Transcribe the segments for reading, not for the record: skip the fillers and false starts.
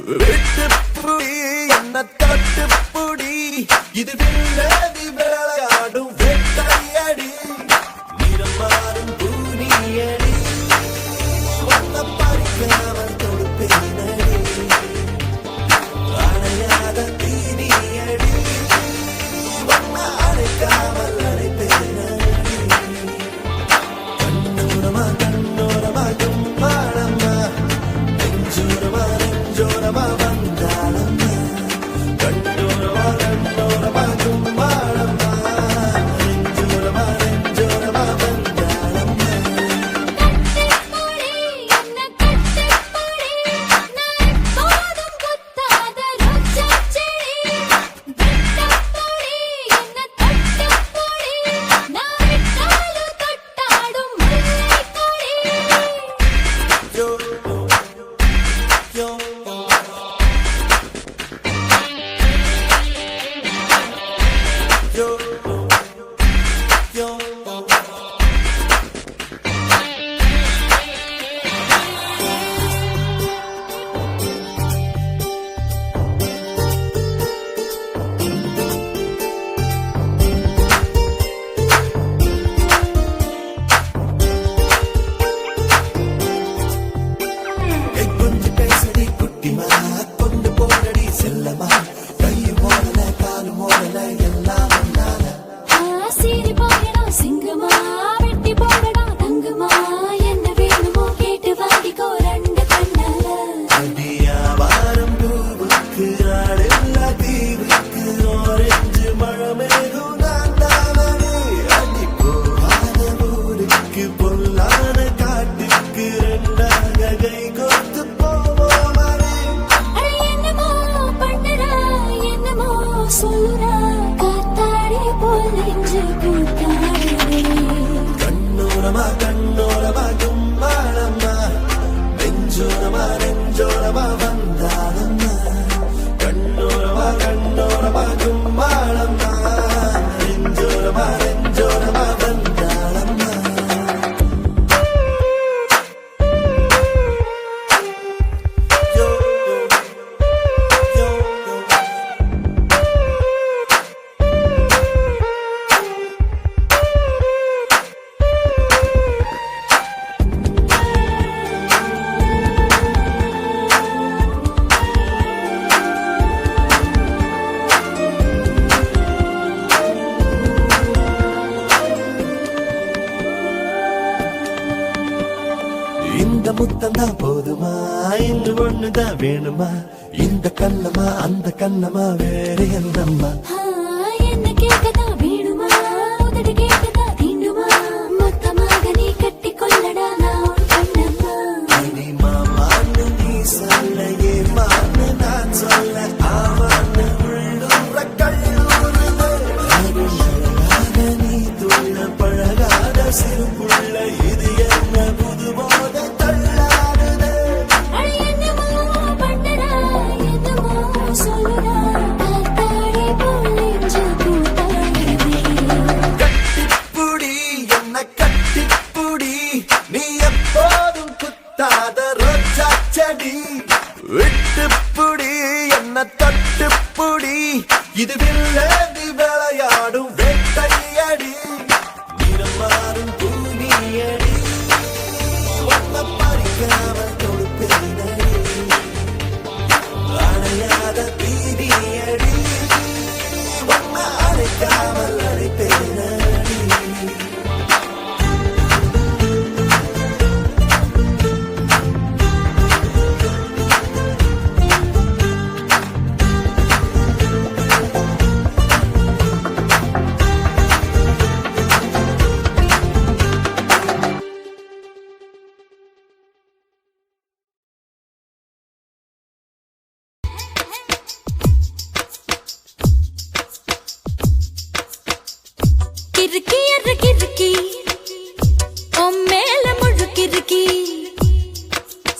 வெட்டுப்புடி என்ன தட்டுப்புடி இது வில்லதி விளையாடும் வெட்டையடி நிறம் மாறும் பூனியடி ஒன்ன பறிக்காமல் கொடுப்பேனடி அணையாத தீனியடி ஒன்ன அணைக்காமல் அணைப்பேனடி கண்ணோரமா கண்ணோரமா கும்பாளம்மா நெஞ்சோரமா நெஞ்சோரமா வந்தாளம்மா கண்ணோரமா கண்ணோரமா கும்பாளம்மா நெஞ்சோரமா நெஞ்சோரமா வந்தாளம்மா இந்த முத்தந்தான் போதுமா இன்று ஒண்ணுதான் வேணுமா இந்த கண்ணமா அந்த கண்ணமா வேற என்னம்மா என்ன கேட்கதா வேணுமா உதடு கேட்கதா தீண்டுமா மொத்தமாக நீ கட்டி கொள்ளடா நான் கண்ணம்மா நீ மாமான்னு நீ சொல்ல ஏமான்னு நான் சொல்ல ஆமான்னு உள்ளூர கல்லூருது நீ துள்ள பழகாத சிறு புள்ள இது என்ன புது போத தள்ளாடுது கட்டிப்புடி என்ன கட்டிப்புடி நீ எப்போதும் குத்தாத ரோஜா செடி விட்டுப்புடி என்ன தட்டுப்புடி இது வில்லதி விளையாடும் வெட்டையடி நிறம் மாறும் பூனியடி ஒன்ன பறிக்காமல் கொடுப்பேனடி அணையாத தீனியடி ஒன்ன அணைக்காமல் அணைப்பேனடி கிறுக்கி அற கிறுக்கி மேல முழுக்கிறுக்கி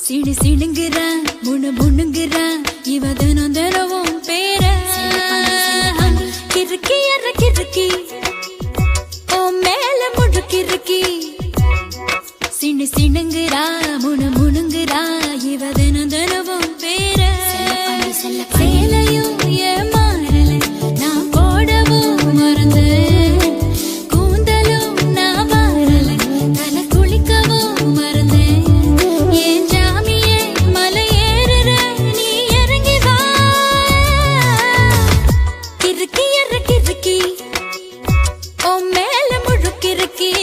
சிடு சிடுங்குறான் முணு முணுங்குறான் இவ தினம் தினமும் பேர கிறுக்கி அற கிறுக்கி மேல முழுக்கிறுக்கி சின்னு சிணுங்குறா முணு முணுங்குறா இவ தினம் தினமும் பேர சேலையும் ஏமாறல நான் போடவும் மறந்தேன் கூந்தலும் நான் மாறல தலை குளிக்கவும் மறந்தேன் ஏன் ஜாமியே மலை ஏறுற நீ இறங்கி வா கிறுக்கி கிறுக்கி ஓ மேல முழுக்கிறுக்கி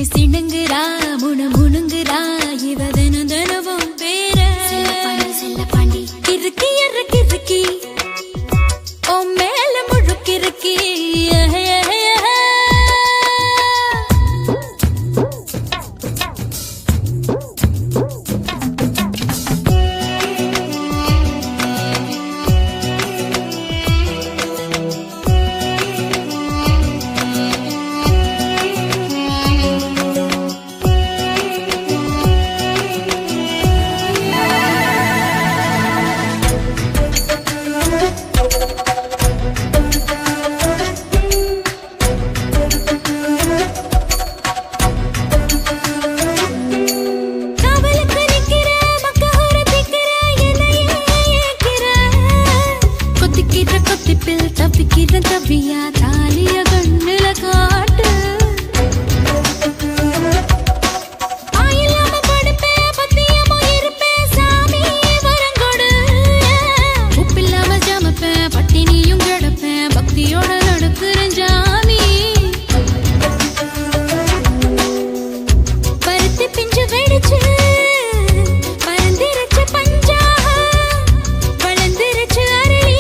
சிணுங்குறா முணு முணுங்குறா இவ தினம் தினமும் பேர செல்லப்பாண்டி கிறுக்கி கிறுக்கி ஓ மேல முழுக்கிறுக்கி தப்பியா தாலிய கண்ணுல காட்டு ஆயில்லாம படுப்பேன் பத்தியமோ இருப்பேன் சாமி வரங்கொடு உப்பில்லாம ஜமப்பேன் பட்டினியும் கிடப்பேன் பக்தியோட நடக்கிறேன் ஜாமி பருத்தி பிஞ்சு வெடிச்சு பறந்திருச்சு பஞ்சா வளர்ந்திருச்சு அரளி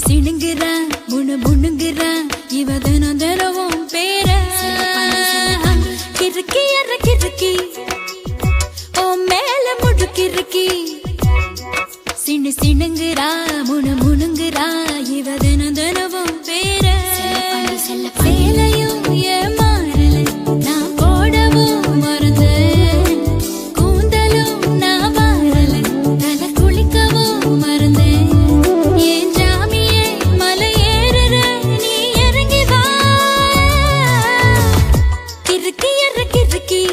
சிணுங்குறா முணு முணுங்குறா இவ தினம் தினமும் பேர கிறுக்கி கிறுக்கி ஓ மேல முழுக்கிறுக்கி சிணுங்குறா முணு முணுங்குறா இவ தினம் தினமும் பேர சேலையும் ஏமாறல நான் போடவும் மறந்தேன் கூந்தலும் நான் மாறல தலை குளிக்கவும் மறந்தேன் ஏன் ஜாமியே மலை ஏறுற நீ இறங்கி வா கிறுக்கி கிறுக்கி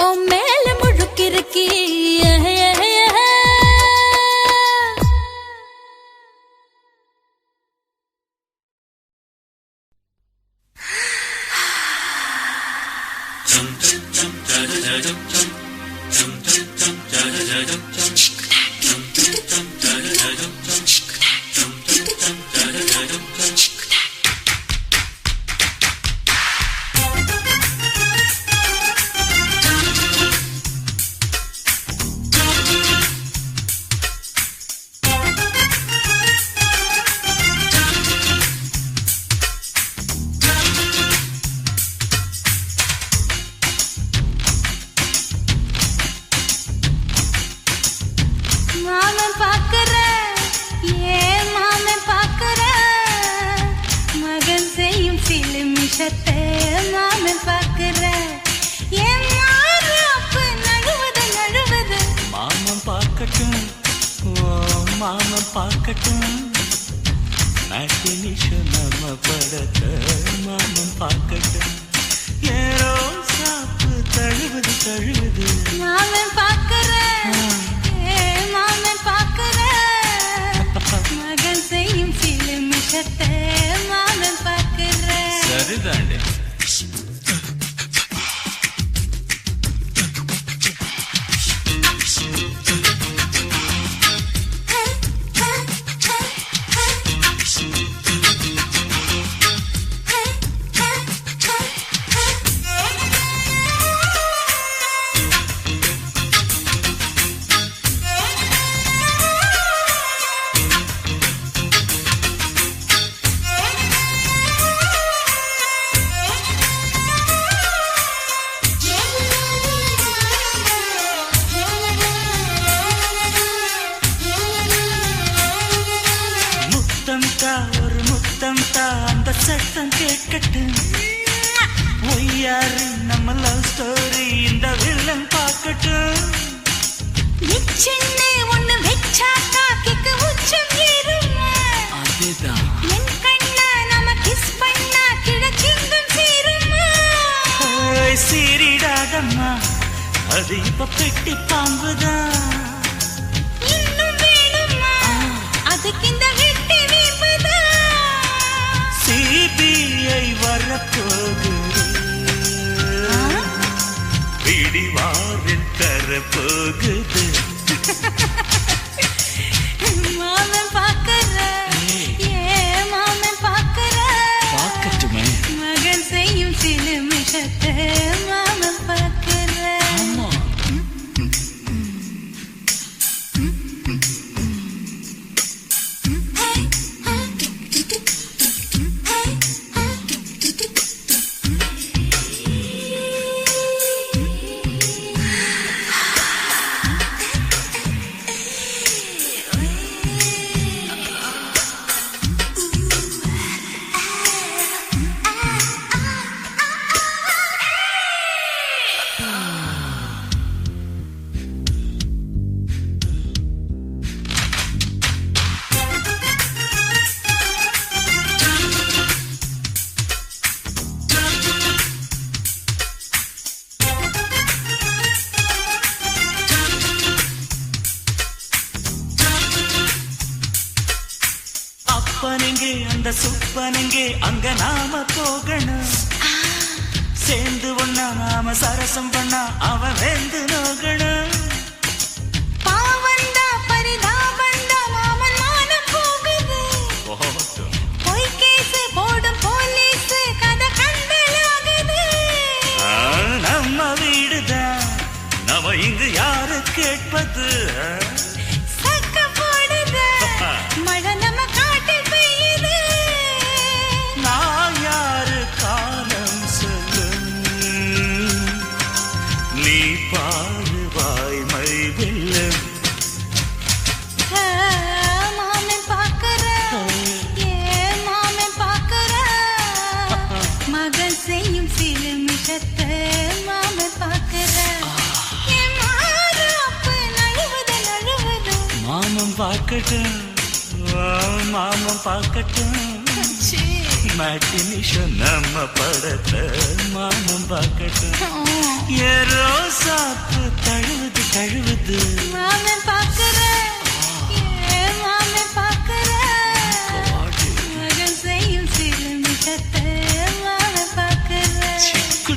ஓ மேல முழுக்கிறுக்கி மாமன் பார்க்கிற என் மாறாப்பு நழுவுது நழுவுது மாமன் பார்க்கட்டும் ஓ மாமன் பார்க்கட்டும் மேட்டினிஷோ நம்ம படத்தை மாமன் பார்க்கட்டும் ஏரோ சாப்பு தழுவுது தழுவுது மாமன் பார்க்கிற மாமன் பார்க்கிற மகன் செய்யும் சில மிஷத்தை மாமன் பார்க்கிற சரிதாண்டே ஒரு முத்தம் தா அந்த சத்தம் கேட்கட்டும் ஒய்யாரு நம்ம லவ் ஸ்டோரி இந்த வில்லன் பார்க்கட்டும் சின்ன ஒண்ணு வெச்சாக்கா கிக்கு உச்சம் ஏறுமா அதுதான் என் கண்ணா நம்ம கிஸ் பண்ணா கிடச்சிங்கும் சீருமா சீரிடாதம்மா அது இப்ப பெட்டி பாம்புதான் இன்னும் வேணுமா அதுக்கு இந்த வெட்டி வீம்புதான் சிபிஐ வரப்போகுது பிடிவாரில் தரப்போகுது மாமன் பார்க்கிற மாமன் பார்க்கிற பார்க்கட்டுமே மகன் செய்யும் சில மிஷத்தை மாமன் பார்க்கிற ஆமா அப்பனெங்கே அந்த சுப்பனெங்கே அங்க நாம போகணும் சேர்ந்து ஒண்ணா நாம சரசம் பண்ணா அவன் வேந்து நோகணும் பாவந்தா பரிதாபந்தா மாமன் மானம் போகுது பொய் கேசு போடும் போலீஸ் கதை கண்டலாகுது நம்ம வீடுதான் நம்ம இங்கு யாரு கேட்பது சக்க போடுது மழை நம்ம காட்டில் பெய்யுது நான் யாரு காலம் சொல்லும் நீ பாரு வாய்மை வெல்லும் மாமன் பார்க்கிற மாமன் பார்க்கிற மகன் செய்யும் சில மிஷத்தை மாமன் பார்க்கிற மாமன் பார்க்கட்டும் மாமன் பார்க்கட்டும் மேட்டினிஷோ நம்ம படத்தை மாமன் பார்க்கட்டும் ஏரோ சாப்பு தழுவுது தழுவுது மாமன் பார்க்கிற மாமன் பார்க்கிற மகன் செய்யும் சில மிஷத்தை மாமன் பார்க்கிற சிக்கு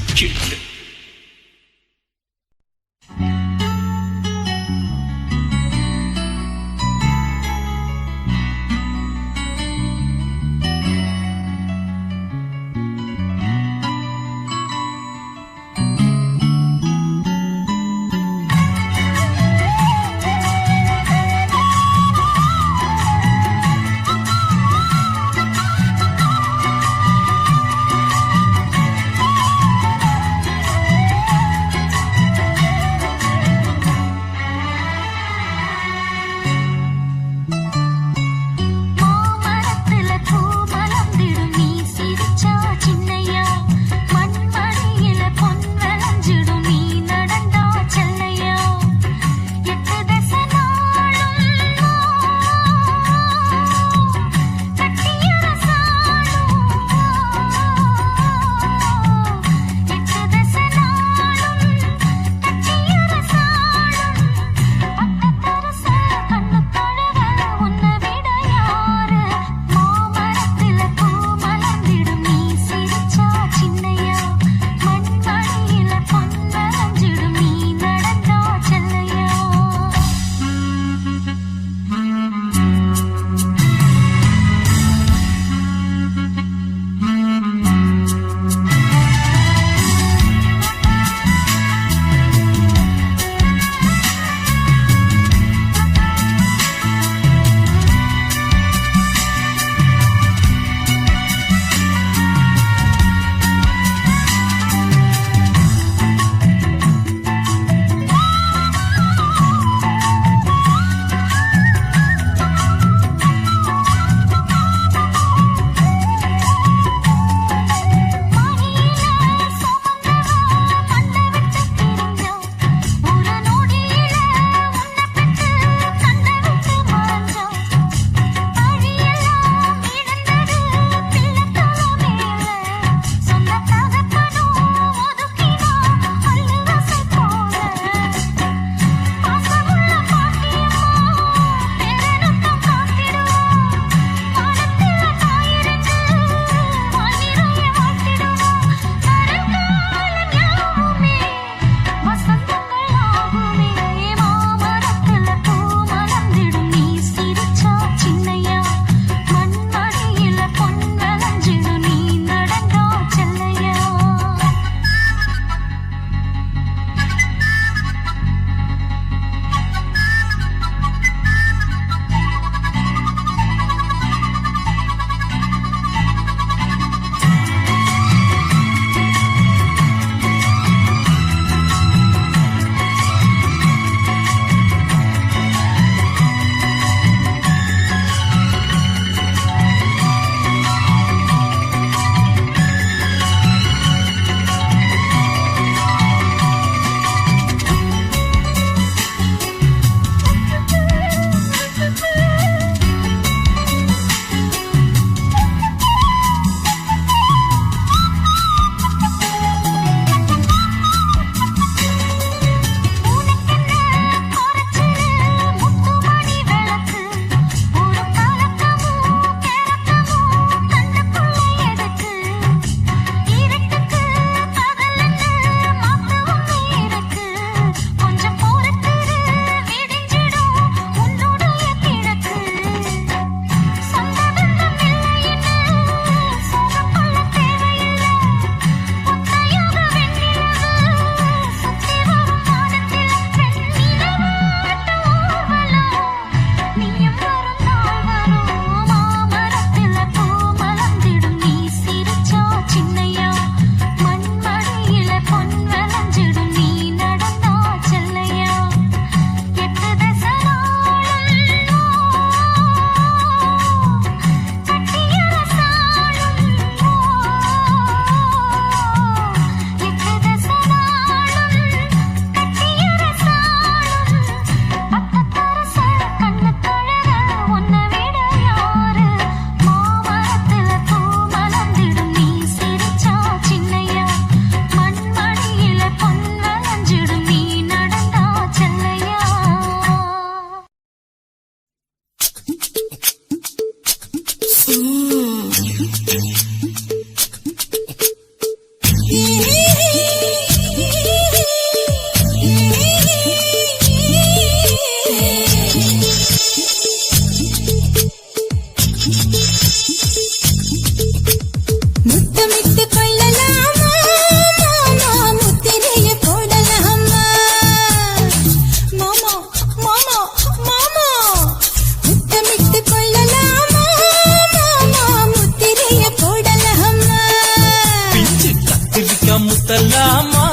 முத்தலாமா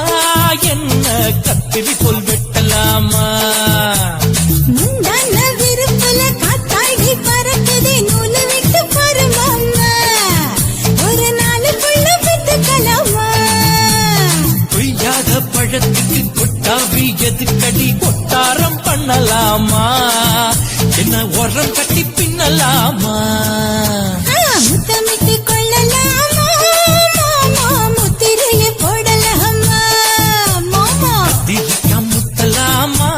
என்ன கத்திரி போல் வெட்டலாமா முந்தான விருப்பல காத்தாடி பறக்குதே நூலு விட்டு பாரு மாமா ஒரு நாளுக்குள்ள விட்டுக்கலாமா கொய்யாத பழத்துக்கு கொட்டாவி எதுக்கடி கொட்டாரம் பண்ணலாமா என்ன உரம் கட்டி பின்னலாமா முத்தமிட்டு கொள்ளலாமா மாமா முத்திரையை போடலாமா மாமா திரிக்கா முத்தலாமா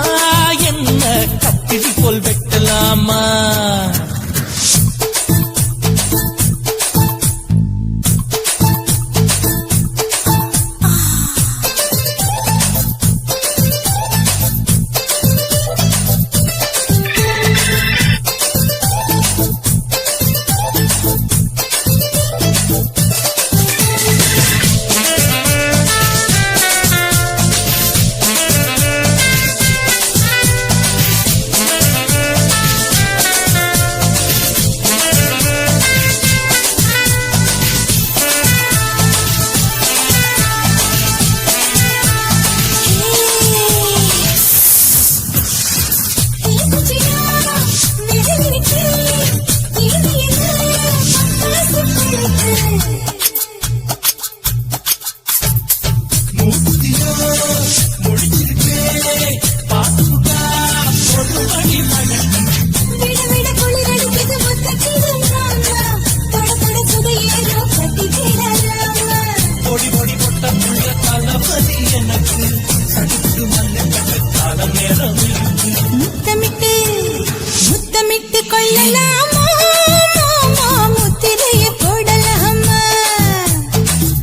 என்ன கத்திரி போல் வெட்டலாமா முத்தமிட்டு முத்தமிட்டு கொள்ளலாமா மாமா முத்திரையை போடலாமா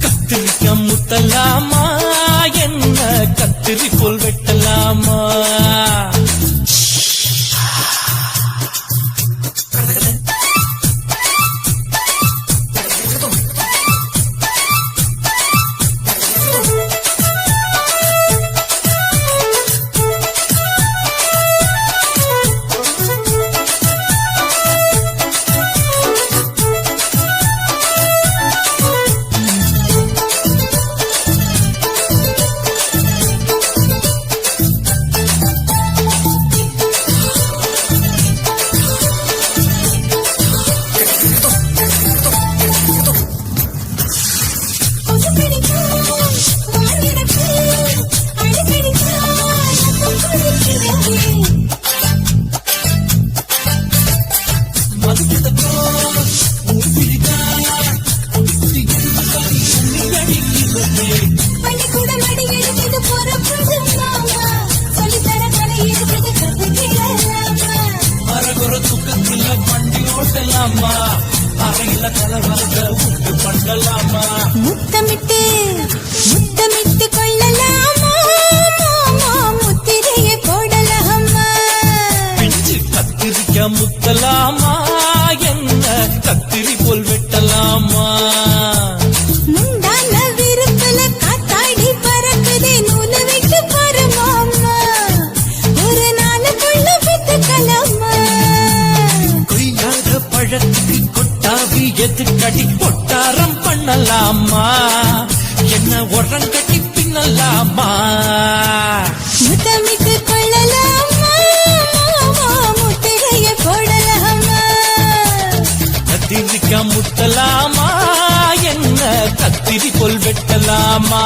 கத்திரிக்கா முத்தலாமா என்ன கத்திரி போல் வெட்டலாமா முத்தமிட்டு முத்தமிட்டு கொள்ளலாமா மாமா முத்திரையை போடலாமா பிஞ்சு கத்திரிக்கா முத்தலாமா என்ன கத்திரி போல் வெட்டலாமா முந்தான விருப்பல காத்தாடி பறக்குதே நூலு விட்டு பாரு மாமா ஒரு நாளுக்குள்ள விட்டுக்கலாமா கொய்யாத பழத்துக்கு கொட்டாவி எதுக்கடி கொட்டாரம் பண்ணலாமா என்ன உரம் கட்டி பின்னலாமா முத்தமிட்டு கொள்ளலாமா மாமா முத்திரையை போடலாமா கத்திரிக்கா முத்தலாமா என்ன கத்திரி போல் வெட்டலாமா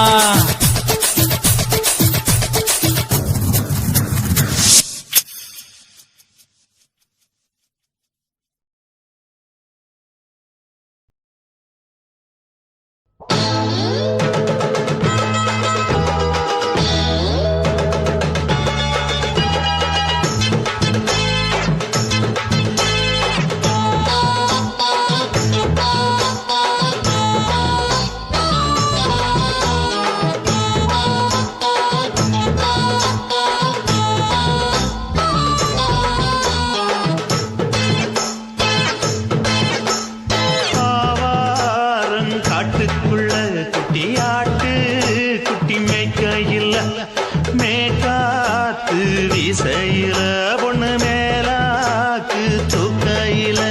வீசையில பொண்ணு மேலாக்கு தூக்கையில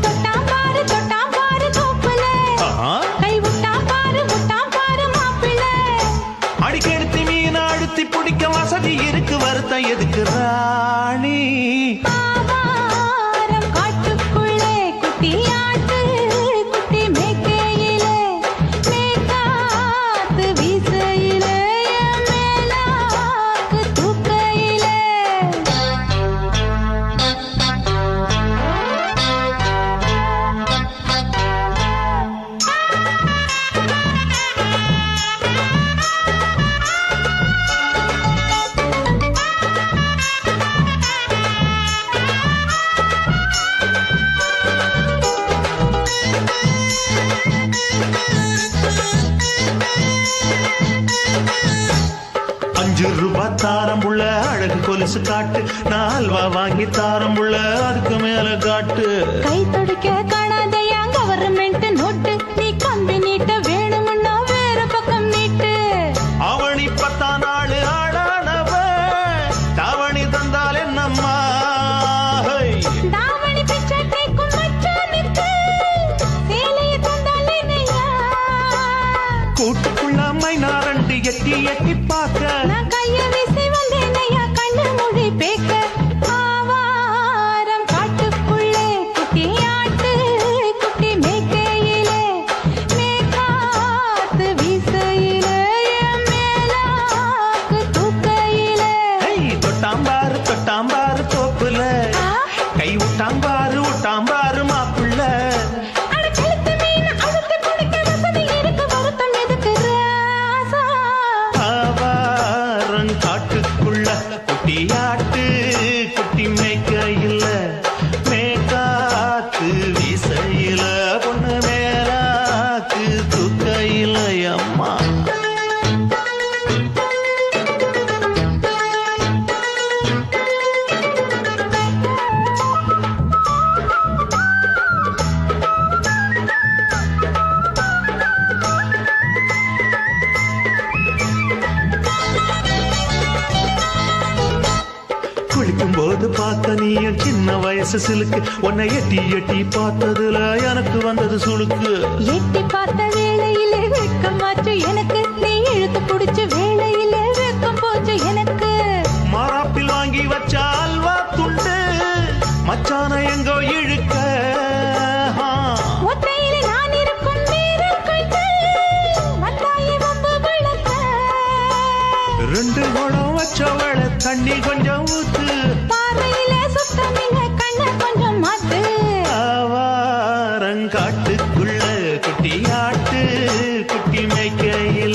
தொட்டாம் பாரு தோப்புல கை விட்டாம் பாரு மாப்பிள்ள 5 ரூபாய் தாரம் புள்ள அழகு கொலுசு காட்டு, நான் அல்வா வாங்கி தாரம் புள்ள அதுக்கு மேல காட்டு. கை துடிக்க காணாதையா கவர்மெண்ட் நோட்டு, நீ கம்பி நீட்ட வேணும்னா வேற பக்கம் நீட்டு. அவனி 10 நாள் ஆடானவ தாவணி தந்தால் என்னம்மா? தாவணி பிச்சை கேக்கும் மச்சானுக்கு சேலையை தந்தால் என்னையா? கூட்டுக்குள்ள மைனாரண்டு எட்டி எட்டி பார்க்க, நான் கைய வீசி வந்தேனையா கண்ணு மொழி பேக்க. ஆவாரம் காட்டுக்குள்ளே குட்டி ஆட்டு குட்டி மேய்க்கையிலே, மேற்காத்து வீசையிலே, என் மேலாக்கு தூக்கையிலே. தொட்டாம்பாரு தொட்டாம்பாரு தோப்புல, கை விட்டாம்பாரு மாப்புள்ள. அட கழுத்து மீன் அழுத்து குடிக்க வசதி இருக்கு, வருத்தம் எதுக்கு ராசா? ஆவாரம் காட்டுக்குள்ள குட்டியாட்டு குட்டி மேய்க்கையில, மேற்காத்து வீசையில, பொண்ணு மேலாக்கு தூக்கையில அம்மா. குளிக்கும் போது பார்த்த நீயும் சின்ன வயசு சிலுக்கு, உன்னை எட்டி எட்டி பார்த்ததுல எனக்கு வந்தது சுளுக்கு. எட்டி பார்த்த வேளையிலே வெட்கமாச்சு எனக்கு, நீ இழுத்து புடிச்சு வேளையிலே வெட்கம் போச்சு எனக்கு. மாறாப்பில் வாங்கி வச்ச அல்வா துண்டு மச்சான எங்கோ இழுக்க. ஒத்தையிலே நான் இருக்கும் நேரம் கண்டு வந்தாயே வம்பு விளக்க. 2 குடம் வச்சவள தண்ணி கொஞ்சம் ஊத்து, பார்வையிலே சுத்தமில்ல கண்ண கொஞ்சம் மாத்து. ஆவாரங்காட்டுக்குள்ள குட்டியாட்டு குட்டி மேய்க்கையில்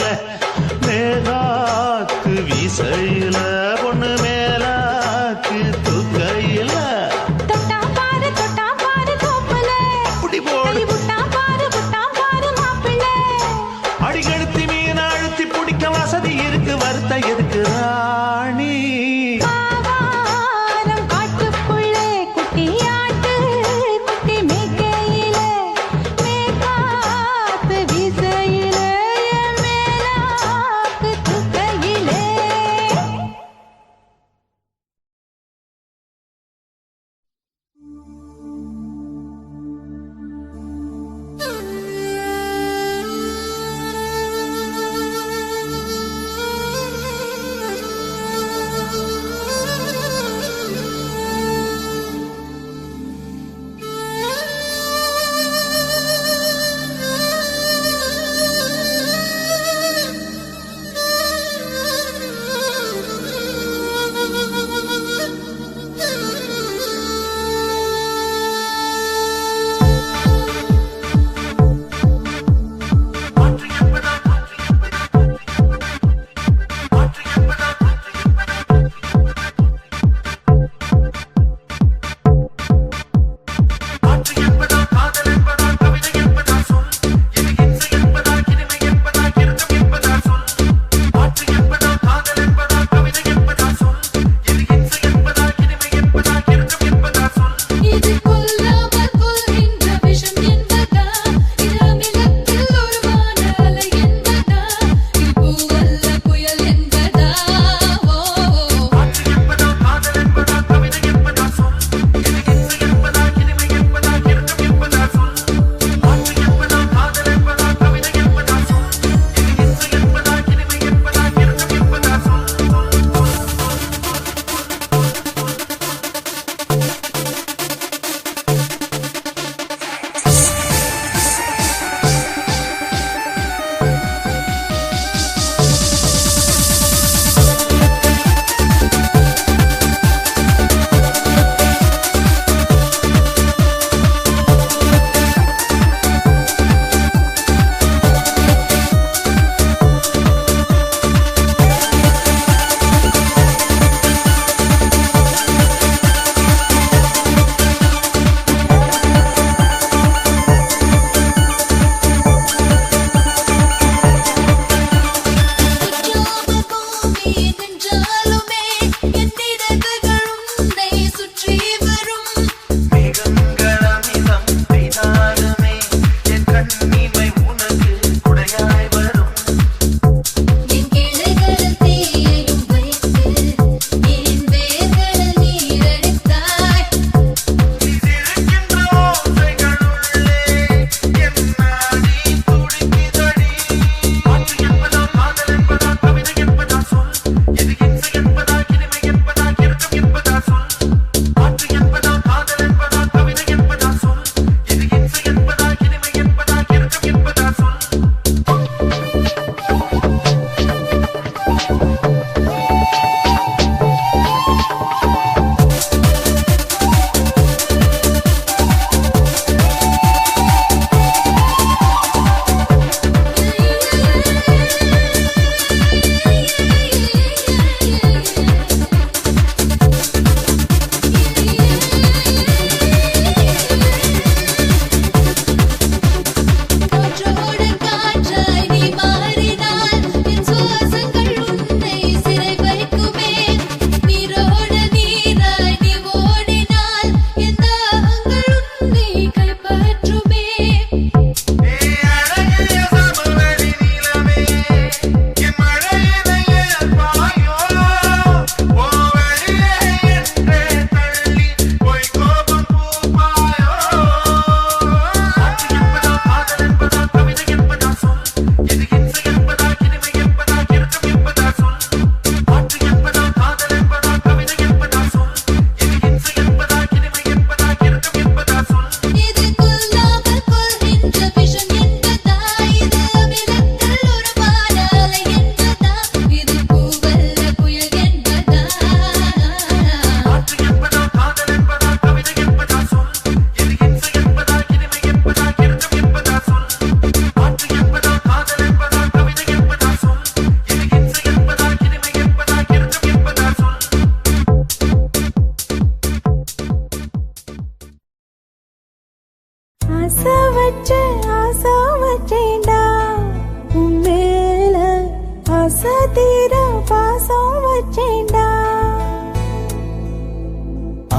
தீர பாசம் வச்சேண்டா.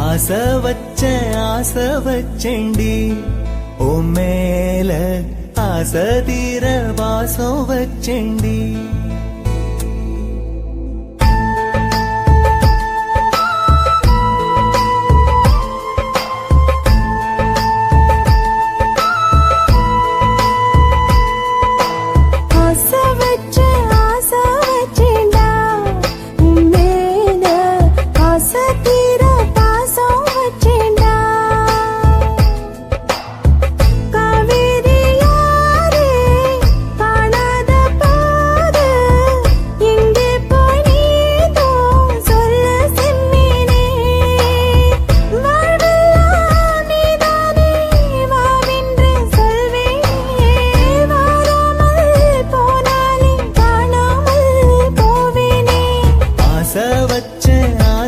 ஆசை வச்சேண்டி ஓ மேல ஆசை தீர பாசம் வச்சேண்டி.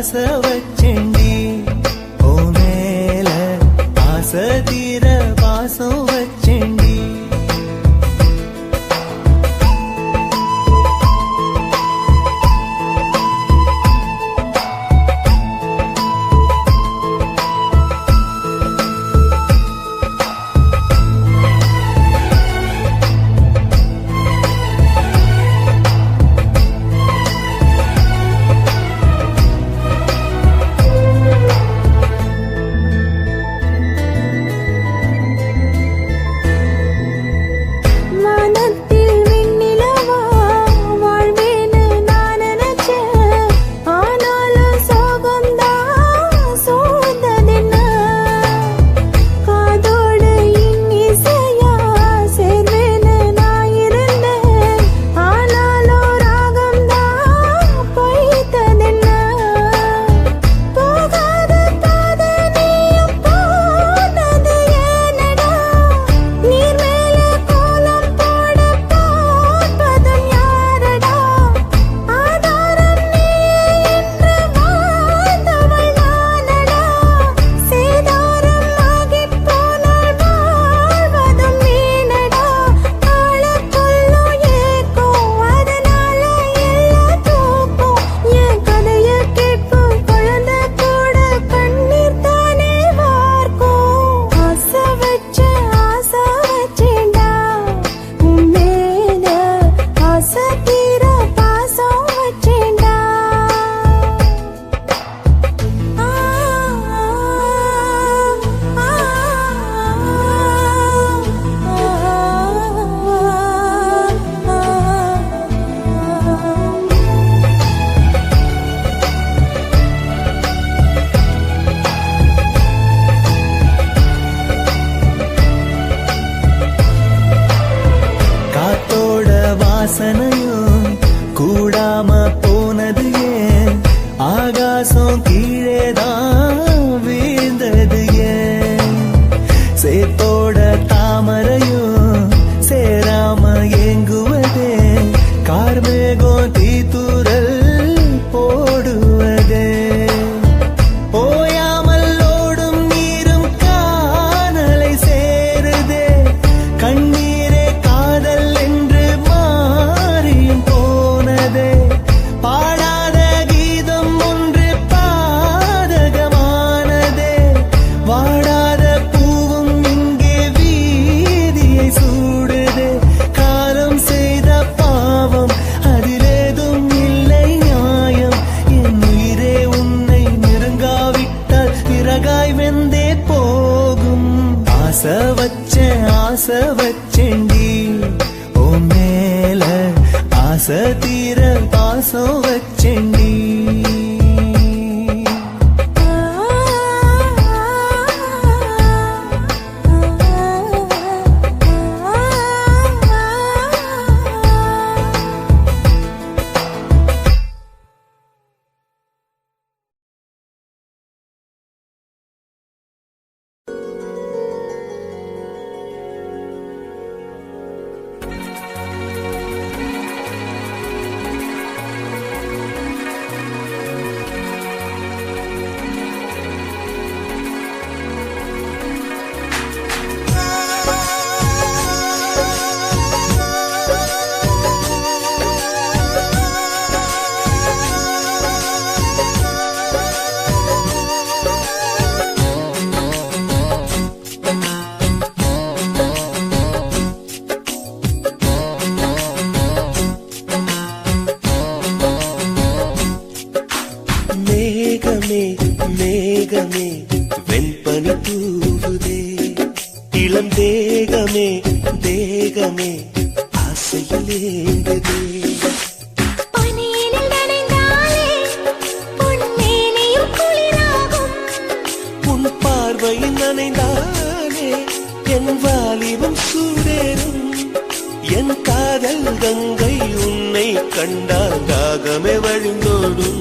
ஆசை வச்சேண்டி ஓ மேல ஆசை தீர பாசம் வச்சேண்டி. வாசனையும் கூடாம போனது ஏன் ஆகாசம் கீழேதான் வீழ்ந்தது ஏன் சேத்தோட தாமரையும் சேராம ஏங்குவதே கார்மேகம் தீத்துரல் போடுவதே ஓயாமல் ஓடும் நீரும் காணலை சேருதே கண்ணீரே காதல் என்று மாறியும் போனதே பாடாத கீதம் ஒன்று பாதகமானதே வாடாத பூவும் இங்கே வீதியை சூடுதே காலம் செய்த பாவம் அதிலேதும் இல்லை நியாயம் என் உயிரே உன்னை நெருங்காவிட்டால் பிறகாய் வெந்தே போகும் ஆசை வச்சேண்டி ஓ மேல ஆசை தீர பாசம் வச்சேண்டி. கண்டால் தாகமே வழிந்தோடும்.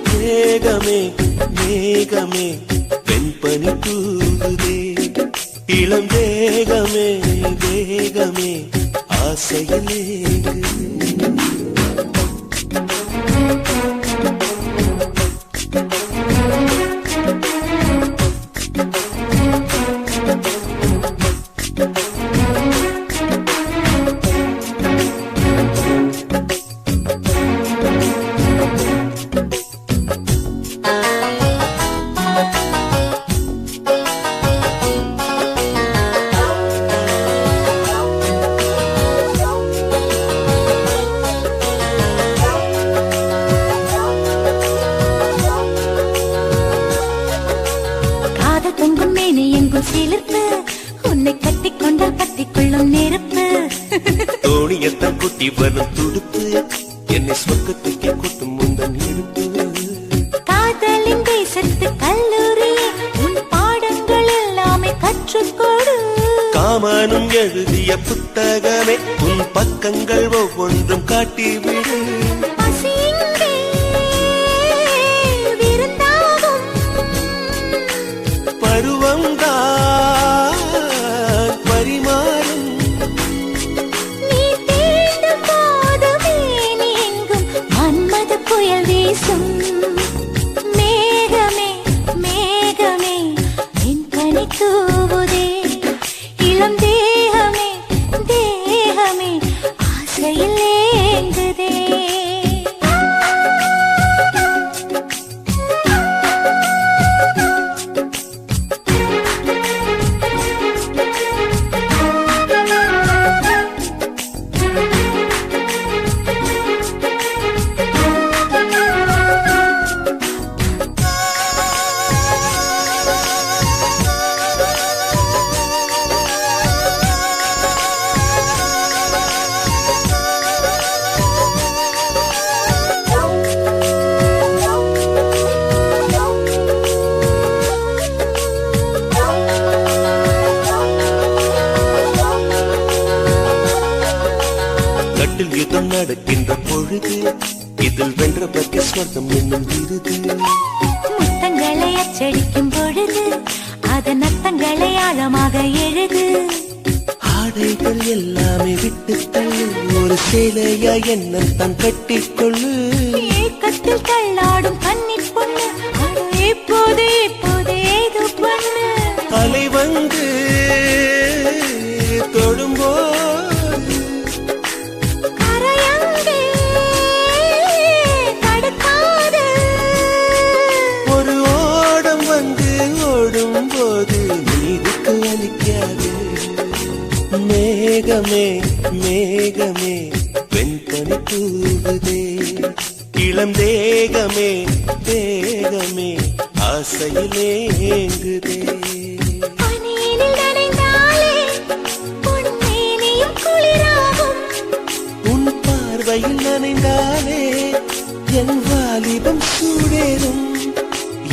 மேகமே மேகமே வெண்பனி தூதுதே, இளம் தேகமே தேகமே ஆசையில் ஏங்குதே. உன்னை கட்டிக்கொண்டால் பத்திக்கொள்ளும் நெருப்பு. தோணியத்தான் குட்டி வரும் துடுப்பு, என்னை சொர்க்கத்துக்கே கூட்டும் முந்தன் இருப்பு. காதலின் தேசத்து கல்லூரி, உன் பாடங்கள் எல்லாமே கற்றுக்கொடு. காமனும் எழுதிய புத்தகமே, உன் பக்கங்கள் ஒவ்வொன்றும் காட்டிவிடு. பருவம்தான் பரிமாறும், நீ தீண்டும் போதுமே நீங்கும் மன்மத புயல் வீசும். மேகமே மேகமே என் பனி தூவுதே, இளம் தேகமே தேகமே ஆசையில் ஏங்குதே. யுத்தம் நடக்கின்ற பொழுது, இதில் வென்ற பற்றி சொர்க்கம் என்னும் விருது. முத்தங்களை அச்சடிக்கும் பொழுது, அதன் அர்த்தங்களை ஆழமாக எழுது. ஆடைகள் எல்லாமே விட்டு தள்ளு, ஒரு சேலையா என்ன தான் கட்டிக்கொள்ளு. ஏக்கத்தில் தள்ளாடும் கன்னி பொண்ணு, இப்போது இப்போது ஏதோ பண்ணு. அலை வந்து தொடும்போது போது நீருக்கு அளிக்காது. மேகமே மேகமே வெண்பனி தூவுதே, இளம் தேகமே தேகமே ஆசையில் ஏங்குதே. உன் பார்வையில் நனைந்தாலே என் வாலிபம் சூடேறும்.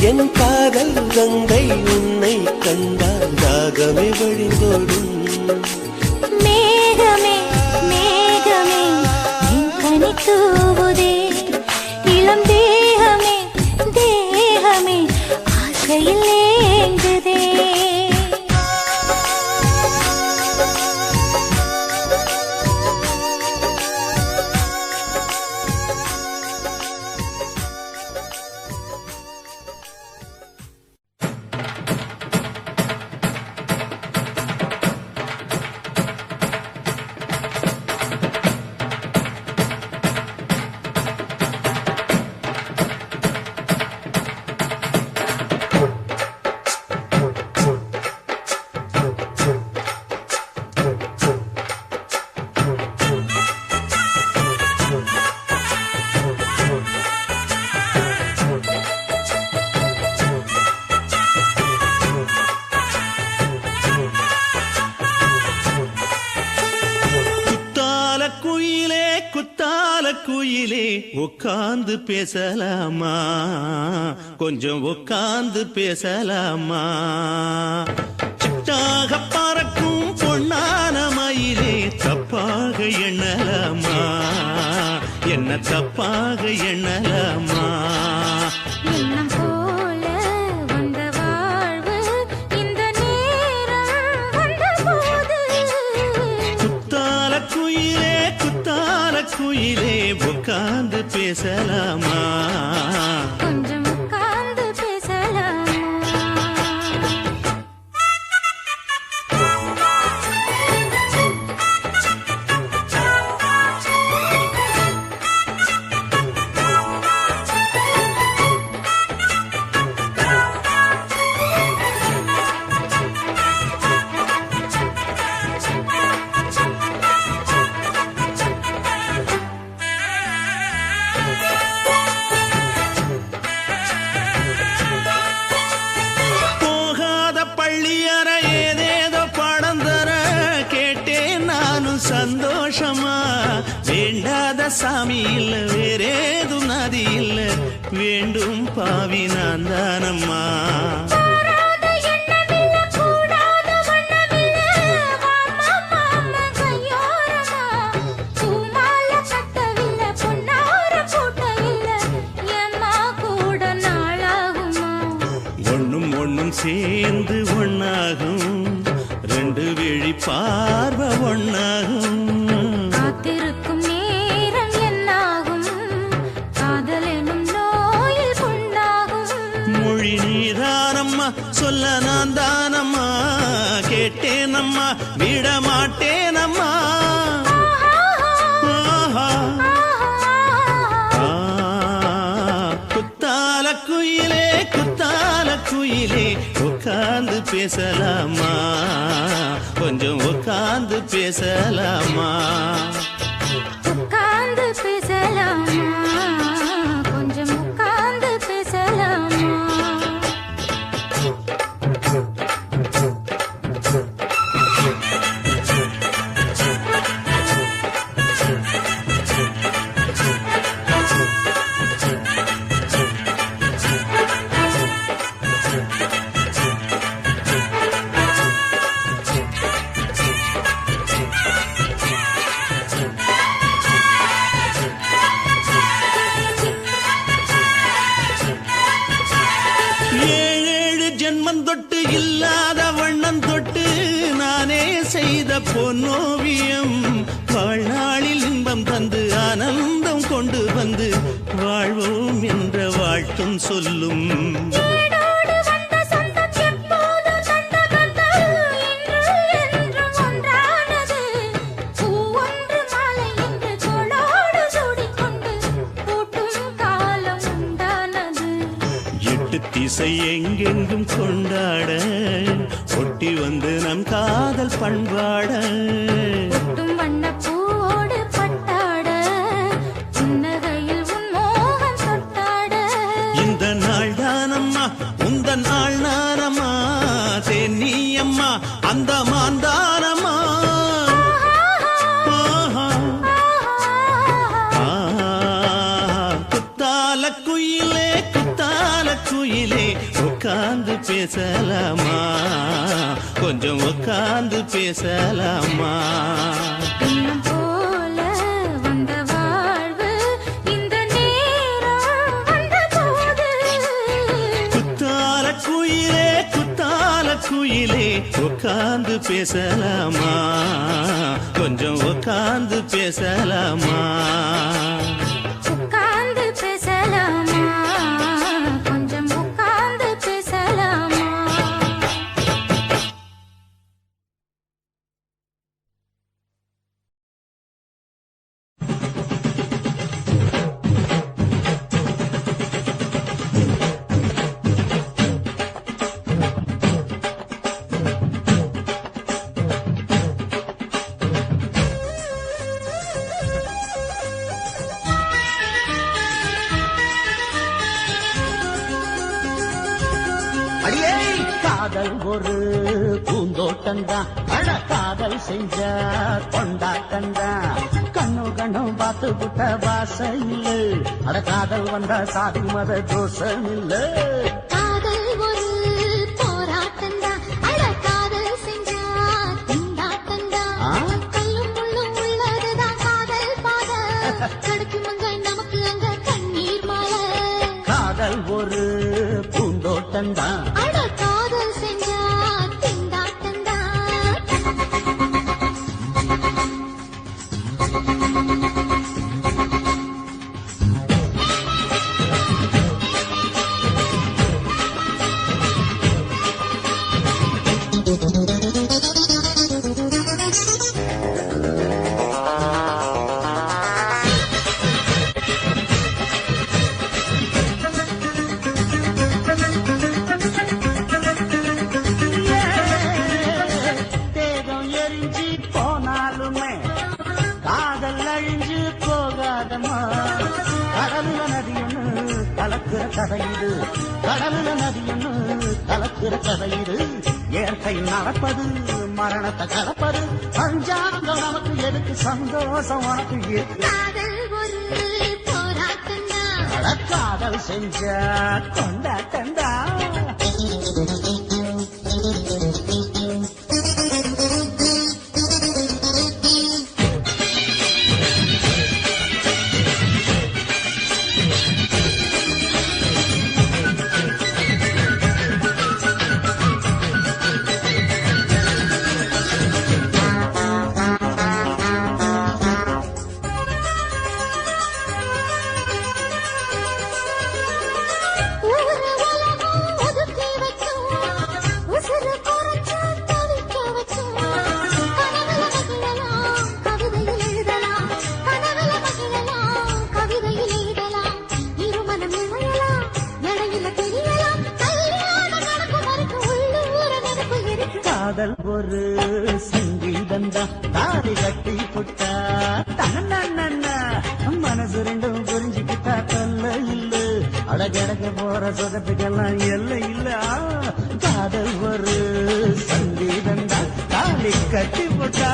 என் காதல் கங்கை உன்னை கண்டால் தாகமே வழிந்தோடும். மேகமே மேகமே என் பனி தூவுதே, இளம் தேகமே தேகமே ஆசையில் ஏங்குதே. குயிலே உட்கார்ந்து பேசலாமா, கொஞ்சம் உட்கார்ந்து பேசலாமா. சிட்டாக பறக்கும் பொன்னான மயிலே தப்பாக எண்ணலாமா. என்ன தப்பாக எண்ணலாமா எண்ணம் போல வந்த வாழ்வு இந்த நேரம் வந்தபோது குத்தால குயிலே உட்கார்ந்து பேசலாமா கொஞ்சம் உட்கார்ந்து பேசலாமா போகாத பள்ளியற ஏதேதோ பாடம் தர கேட்டேன் நானும் சந்தோஷமா வேண்டாத சாமி இல்ல வேறேதும் நதி இல்ல வேண்டும் பாவி நான் தானம்மா கூடாத எண்ணமில்ல கூடாத வண்ணமில்ல மாமா மாமா கையோரமா பூமால கட்டவில்லை பொன்னார போட்டவில்லை எம்மா கூட நாளாகுமா ஒண்ணும் சேர்ந்து ஒண்ணாகும் ரெண்டு விழி பார்வை ஒண்ணாகும் காத்திருக்கும் நேரம் என்னாகும் காதல் எனும் நோயில் புண்ணாகும் மொழி நீதானம்மா சொல்ல நான் தானம்மா கேட்டேனம்மா விட மாட்டேனம்மா ஆஹா. ஆ, குத்தால குயிலே உட்கார்ந்து பேசலாமா கொஞ்சம் உட்கார்ந்து பேசலாமா உட்கார்ந்து பேசலாமா கொஞ்சம் உட்கார்ந்து பேசலாமா ஏழேழு ஜென்மம் தொட்டு இல்லாத வண்ணம் தொட்டு நானே செய்த பொன்னோவியம் வாழ்நாளில் இன்பம் தந்து ஆனந்தம் கொண்டு வந்து வாழ்வோம் என்ற வாழ்த்தும் சொல்லும் ஏடோடு வந்த சொந்தம் எப்போதும் தந்த பந்தம் இன்று என்றும் ஒன்றானது பூ ஒன்று மாலை என்று தோளோடு சூடிக்கொண்டு பூட்டும் காலம் உண்டானது எட்டு திசை எங்கெங்கும் கொண்டாட ஒட்டி வந்து நம் காதல் பண்பாட ஒட்டும் வண்ண பூவோடு பட்டாட புன்னகையில் உன் மோகம் தொட்டாட இந்த நாள் தானம்மா உந்த நாள் நானம்மா தென்னியம்மா அந்த மாந்தானம்மா ஆஹா. ஆ, குத்தால குயிலே உட்கார்ந்து பேசலாமா கொஞ்சம் உட்கார்ந்து பேசலாமா எண்ணம் போல வந்த வாழ்வு இந்த நேரம் வந்தபோது குத்தால குயிலே உட்கார்ந்து பேசலாமா கொஞ்சம் உட்கார்ந்து பேசலாமா உட்கார்ந்து பேசலாமா கொஞ்சம் உட்கார்ந்து பேசலாமா அடியே காதல் ஒரு பூந்தோட்டந்தான் அட காதல் செஞ்ச கொண்டாட்டந்தான் கண்ணு கண்ணும் பார்த்து புட்ட வாசம் இல்ல அட காதல் வந்தா சாதி மத தோஷம் இல்ல காதல் ஒரு போராட்டம்தான் அட காதல் செஞ்சா திண்டாட்டம்தான் கல்லும் முள்ளும் உள்ளதுதான் காதல் பாத கடுக்கு மங்க பூந்தோட்டந்தான் அட காதல் செஞ்சா திண்டாட்டந்தா தேகம் எரிஞ்சு போனாலுமே காதல் அழிஞ்சு போகாதம்மா கடலுல நதியொன்னு கலக்குற கதையுது கடலுல நதியொன்னு கலக்குற கதையுது இயற்கை நடப்பது மரணத்தை கலப்பது பஞ்சாங்கம் நமக்கு எதுக்கு சந்தோஷம் உனக்கு எதுக்கு காதல் ஒரு போராட்டந்தா காதல் செஞ்ச கொண்டாட்டந்தா ஊரு உலகம் ஒதுக்கி வைக்கும் உசுறு குறைச்சு தவிக்க வைக்கும் கனவுல மகிழலாம் கவிதையில் எழுதலாம் கனவுல மகிழலாம் கவிதையில் எழுதலாம் இருமனம் இணையலாம் நடையில தெரியலாம் கல்யாணம் நடக்கும் வரைக்கும் உள்ளூர நினைப்பு இருக்கு காதல் ஒரு சங்கீதந்தா தாலி கட்டி புட்டா தன்னா மனசு ரெண்டும் புரிஞ்சுக்கிட்டா தொல்ல இல்ல அடகடக போற சொகத்துக்கெல்லாம் எல்லை இல்ல காதல் ஒரு சங்கீதந்தா தாலி கட்டி புட்டா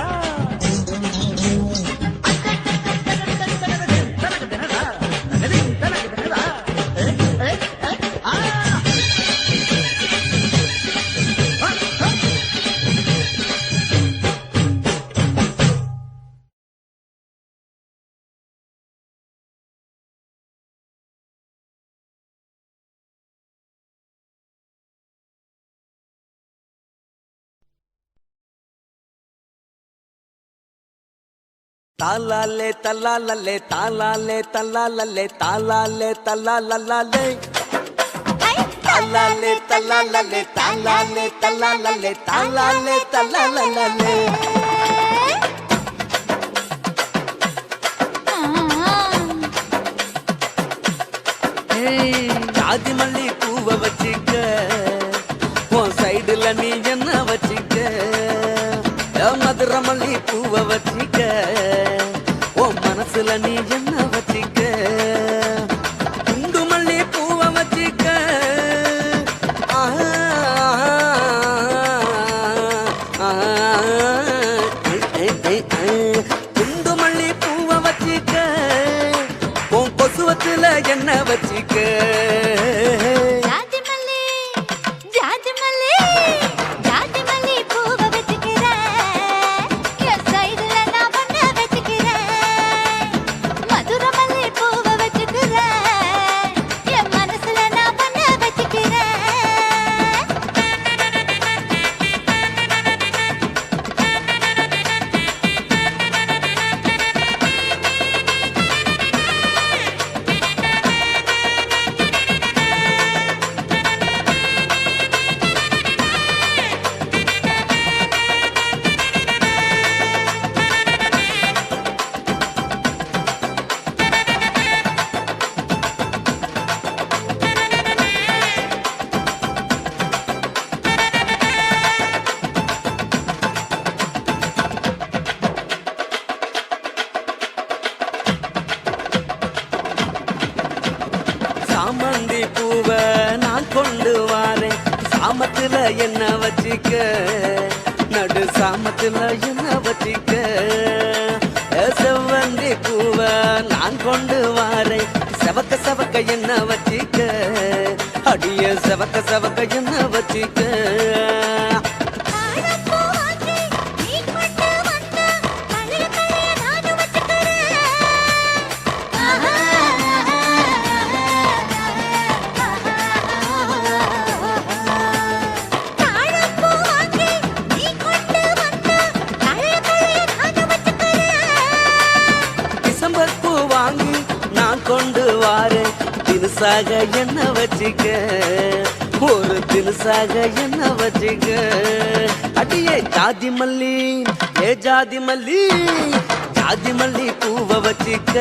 தாலாலே தல்லாலே தாலாலே தல்லாலே தாலாலே தல்லாலே தாலாலே தல்லாலே தாலாலே தல்லாலே தாலாலே தல்லாலே ஜாதி மல்லி பூவை வச்சுக்க உன் சைடுல நீ என்ன வச்சுக்க மதுரை மல்லி பூவை வச்சுக்க உன் மனசுல நீ என்ன வச்சுக்க குண்டு மல்லி பூவை வச்சுக்க குண்டு மல்லி பூவை வச்சுக்க உன் கொசுவத்துல என்ன வச்சுக்க ஜாதி மல்லி ஜாதி மல்லி ஜாதி மல்லி பூவை வச்சுக்கிறேன் என் சைடுல நான் பண்ண வச்சுக்கிறேன் மதுரை மல்லி பூவை வச்சுக்கிறேன் என் மனசுல நான் பண்ண வச்சுக்கிறேன் சாமந்தி பூவை நான் கொண்டு வாரேன் சாமத்துல என்ன வச்சுக்க நடு சாமத்துல என்ன வச்சுக்க செவ்வந்தி பூவை நான் கொண்டு வாரேன் செவக்க செவக்க என்ன வச்சுக்க அடிய செவக்க செவக்க என்ன வச்சுக்க கொண்டு வாரேன் தினுசாக என்ன வச்சிக்க ஒரு தினுசாக என்ன வச்சிக்க அடியே ஜாதி மல்லி ஏ ஜாதி மல்லி ஜாதி மல்லி பூவை வச்சிக்க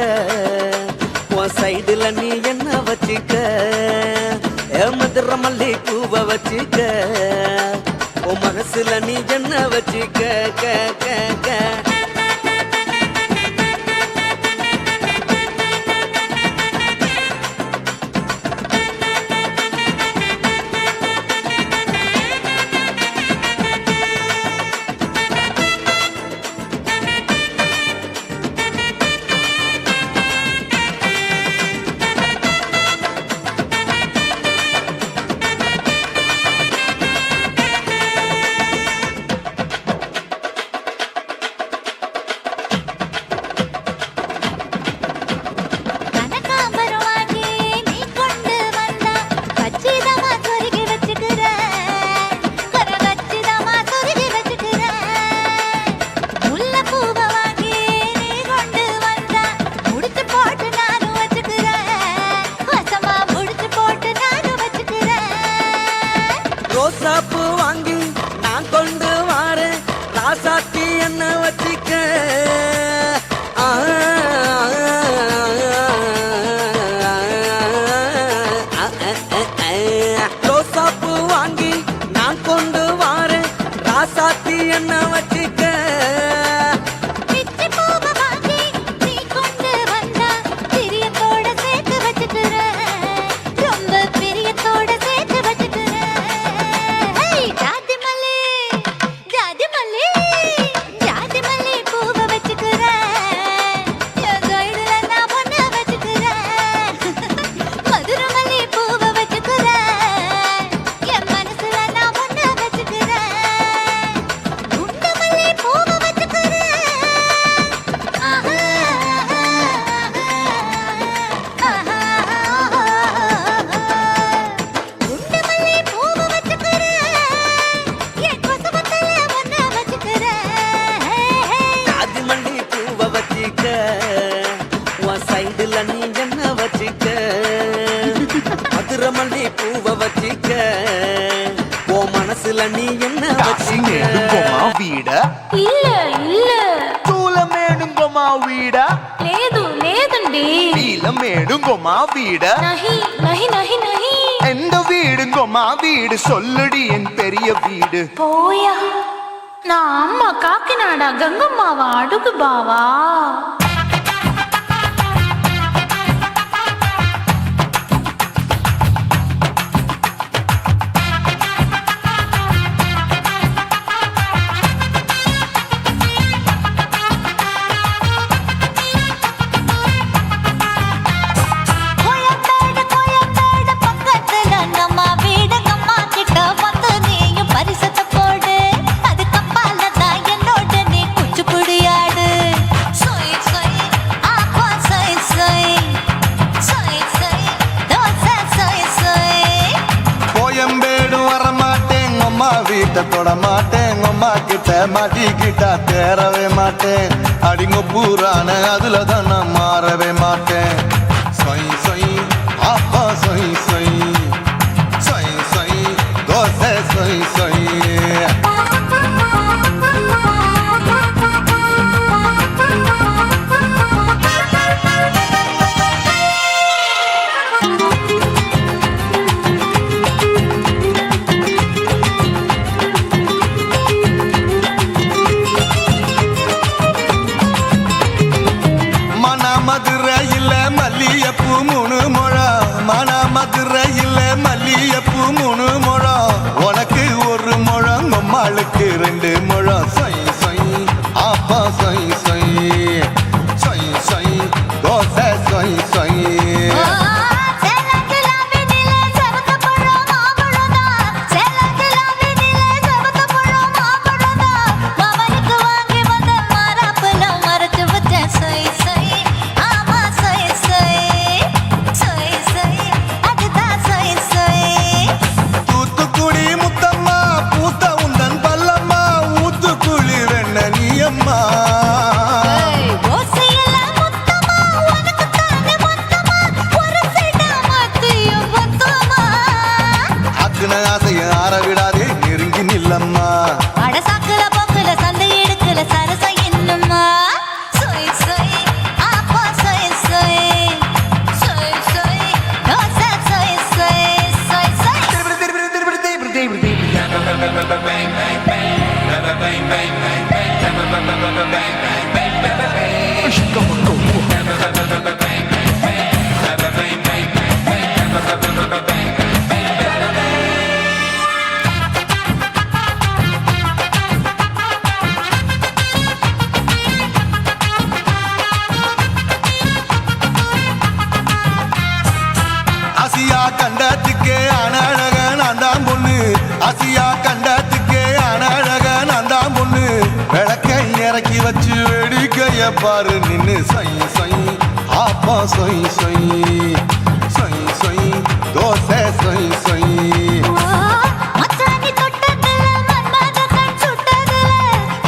உன் சைடுல நீ என்ன வச்சிக்க ஏ மதுர மல்லி பூவை வச்சிக்க உன் மனசுல நீ என்ன வச்சிக்க க க க கனகாம்பரம் வாங்கி நீ கொண்டு வந்தா கச்சிதமா சொருகி வச்சுக்கிறேன் கரகச்சிதமா சொருகி வச்சுக்கிறேன் முல்லைப்பூவை வாங்கி நீ கொண்டு வந்தா முடிச்சு போட்டு நானும் வச்சுக்கிறேன் வசமா முடிச்சு போட்டு நானும் வச்சுக்கிறேன் ரோசாப்பூ வாங்கி நான் கொண்டு வாரேன் ராசாத்தி என்ன வச்சிக்க ரோசாப்பூ வாங்கி நான் கொண்டு வாரேன் ராசாத்தி என்ன வச்சிக்க பிச்சி பூவை வாங்கி நீ கொண்டு வந்தா பிரியத்தோட சேர்த்து வச்சுக்கிறேன் ரொம்ப பிரியத்தோட சேர்த்து வச்சுக்கிறேன் ஜாதி மல்லி ஜாதி மல்லி ஜாதி மல்லி பூவை வச்சுக்கிறேன் என் கைடுல நான் ஒன்ன வச்சுக்கிறேன் மதுரை மல்லி பூவை வச்சுக்கிறேன் என் மனசுல நான் ஒன்ன வச்சுக்கிறேன் குண்டு மல்லி பூவை வச்சுக்கிறேன் ஆஹா குண்டு மல்லி பூவை வச்சுக்கிறேன் என் கொசுவத்துல ஒன்ன வச்சுக்கிறேன் ஜாதி மல்லி பூவை வச்சிக்க உன் சைடுல நீ என்ன வச்சிக்க மதுர மல்லி பூவை வச்சிக்க உன் மனசுல நீ என்ன வச்சிக்க వీడ இல்ல இல்ல చూలమేడుంగోమా వీడ లేదు లేదండి నీలమేడుంగోమా వీడ నహి నహి నహి నహి எந்த வீடுங்கோமா வீடு சொல்லுடி என் பெரிய வீடு పోయా నా అమ్మ కాకినాడ గంగమ్మావ అడుగు బావా கோயம்பேடு பக்கத்துல நம்ம வீடு அம்மா கிட்ட வந்து நீயும் பரிசத்தை போடு அது கப்பால தான் என்னோட நீ குச்சிப்புடியாடு சொய் சொய் ஆப்பா சொய் சொய் சொய் சொய் தோசை சொய் சொய் கோயம்பேடு வரமாட்டேன் அம்மா வீட்டை தொட மாட்டேன் அம்மா கிட்ட மாட்டிக்கிட்டா தேரவே மாட்டேன் அடிங்க பூரான அதுல தான் நான் மாறவே மாட்டேன் சொய் சொய் ஆப்பா சொய் சொய் சொய் சொய் தோசை சொய் சொய் மதுரையில் மல்லியப்பூ 3 முழம் மதுரையில் மல்லியப்பூ 3 முழம் உனக்கு 1 முழம் அம்மாளுக்கு 2 முழம் சொய் சொய் ஆப்பா சொய் சொய் சொய் சொய் தோசை சொய் சொய் ஓசையில முத்தமா உனக்கு தானே பாரு நின்னு சொய் சொய் ஆப்பா சொய் சொய் சொய் சொய் தோசை சொய் சொய் மச்சானி தொட்டதுல மன்மத கண் சுட்டதுல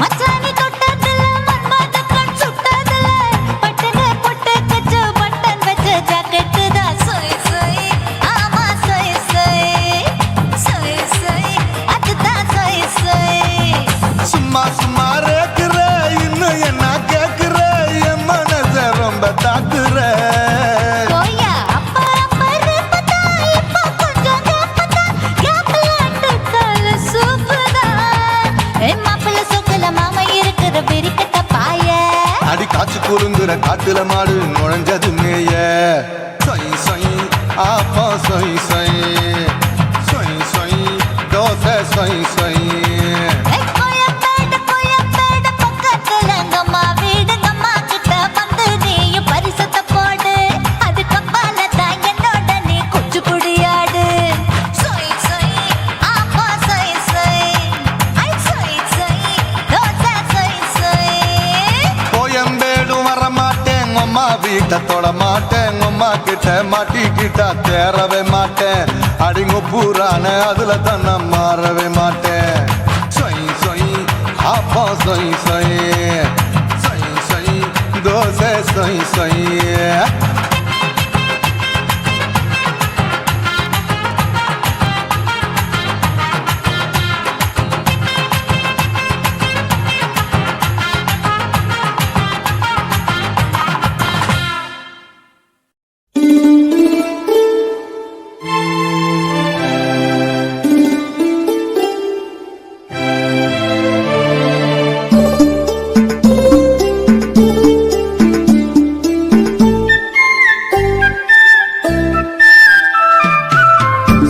மச்சானி தொட்டதுல மன்மத கண் சுட்டதுல பட்டன பொட்டு கச்சு பட்டன் வச்ச ஜாக்கெட்டு தான் சொய் சொய் ஆமா சொய் சொய் சொய் சொய் அதுதான் சொய் சொய் சும்மா சும்மா ரேக்குற இன்னும் என்ன கேக்குற என் மனச ரொம்ப தாக்குற கோயா அப்பா அப்பா ரப்பதா இப்ப கொஞ்சம் ரப்பதா கேப்ல அட்டுக்கால சூப்பரா மாப்பிள்ள சொக்கல மாமா இருக்கிற வெறிக்கட்ட பாய அடி காய்ச்சி குறுங்குற காட்டுல மாடு நுழைஞ்சது மேய சொய் சொய் ஆப்பா சொய் சொய் சொய் சொய் தோசை சொய் சொய் கோயம்பேடு பக்கத்துல எங்கம்மா வீடு அம்மா கிட்ட வந்து நீயும் பரிசத்தை போடு அது கப்பால தான் என்னோட நீ குச்சி புடியாடு சொய் சொய் ஆப்பா சொய் சொய் ஐ சொய் சொய் தோசை சொய் சொய் கோயம்பேடு வர மாட்டேன் அம்மா வீட்டை தொட மாட்டேன் அம்மா கிட்ட மாட்டிக்கிட்டா தேரவே மாட்டேன் அடிங்க பூரான அதுல தான் நான் மாறவே மாட்டேன் சொய் சொய் ஆப்பா சொய் சொய் சொய் சொய் தோசை சொய் சொய்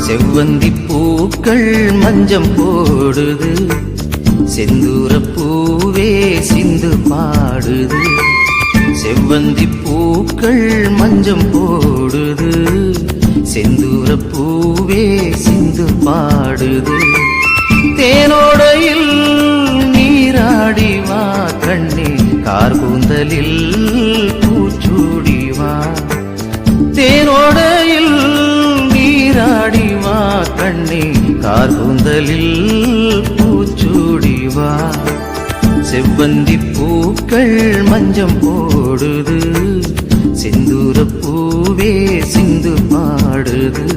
செவ்வந்தி பூக்கள் மஞ்சம் போடுது செந்தூர பூவே சிந்து பாடுது செவ்வந்தி பூக்கள் மஞ்சம் போடுது செந்தூர பூவே சிந்து பாடுது தேனோடையில் நீராடி வா கண்ணே கார்கூந்தலில் பூச்சூடி வா தேனோடையில் நீராடி வா கண்ணே கார்கூந்தலில் பூச்சூடி வா செவ்வந்தி பூக்கள் மஞ்சம் போடுது செந்தூர பூவே சிந்து பாடுது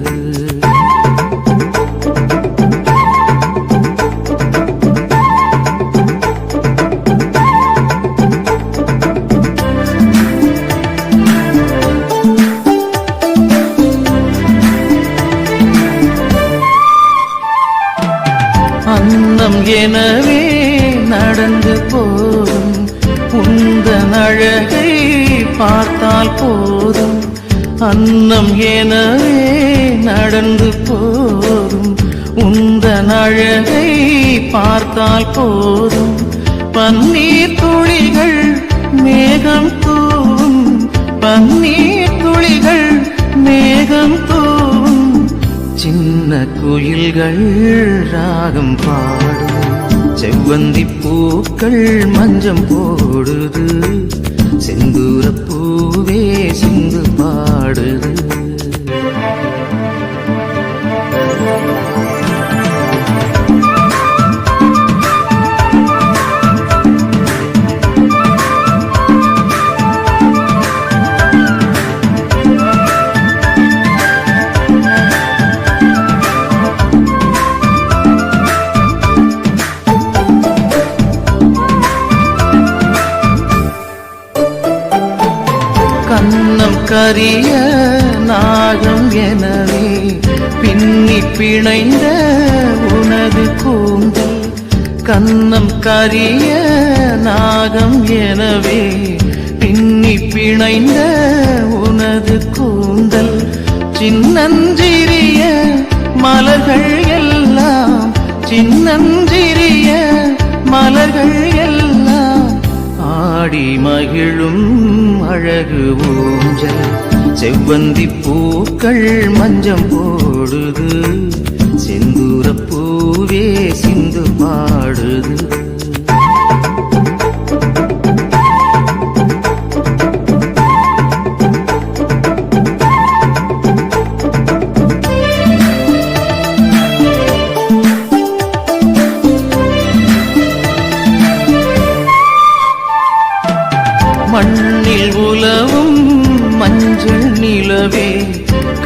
அன்னம் எனவே நடந்து போதும் உந்தன் அழகை பார்த்தால் போதும் அன்னம் எனவே நடந்து போதும் உந்தன் அழகை பார்த்தால் போதும் பன்னீர் துளிகள் மேகம் தூவும் பன்னீர் துளிகள் மேகம் தூவும் சின்ன குயில்கள் ராகம் பாடும் செவ்வந்தி பூக்கள் மஞ்சம் போடுது செந்தூர பூவே சிந்து பாடுது கன்னம் கரிய நாகம் எனவே பின்னி பிணைந்த உனது கூந்தல் கன்னம் கரிய நாகம் எனவே பின்னி பிணைந்த உனது கூந்தல் சின்னஞ்சிறிய மலர்கள் எல்லாம் சின்னஞ்சிறிய மலர்கள் எல்லாம் ஆடி மகிழும் அழகு ஊஞ்சல் செவ்வந்தி பூக்கள் மஞ்சம் போடுது செந்தூர பூவே சிந்து பாடுது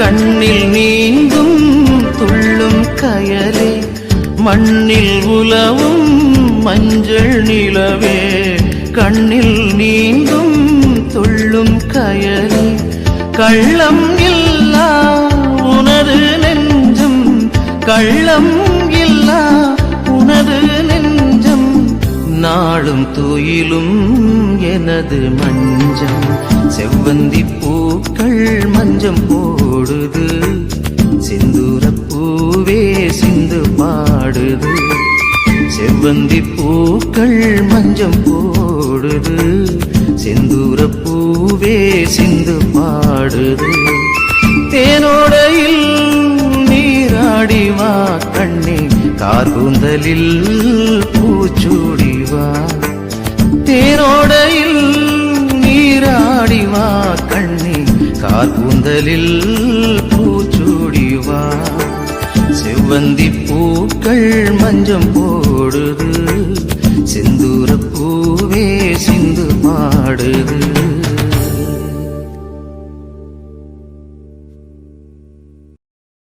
கண்ணில் நீந்தும் துள்ளும் கயலே மண்ணில் உலவும் மஞ்சள் நிலவே கண்ணில் நீந்தும் துள்ளும் கயலே கள்ளம் இல்லா உனது நெஞ்சம் கள்ளம் இல்லா உனது நெஞ்சம் நாளும் துயிலும் எனது மஞ்சம் செவ்வந்தி பூக்கள் மஞ்சம் போடுது சிந்தூரப் பூவே சிந்து பாடுது செவ்வந்தி பூக்கள் மஞ்சம் போடுது செந்தூரப் பூவே சிந்து பாடுது தேனோடையில் நீராடி வா கண்ணே கார்கூந்தலில் பூச்சூடி வா தேனோடையில் நீராடி வா கண்ணே கார்கூந்தலில் பூச்சூடி வா செவ்வந்தி பூக்கள் மஞ்சம் போடுது செந்தூரப் பூவே சிந்து பாடுது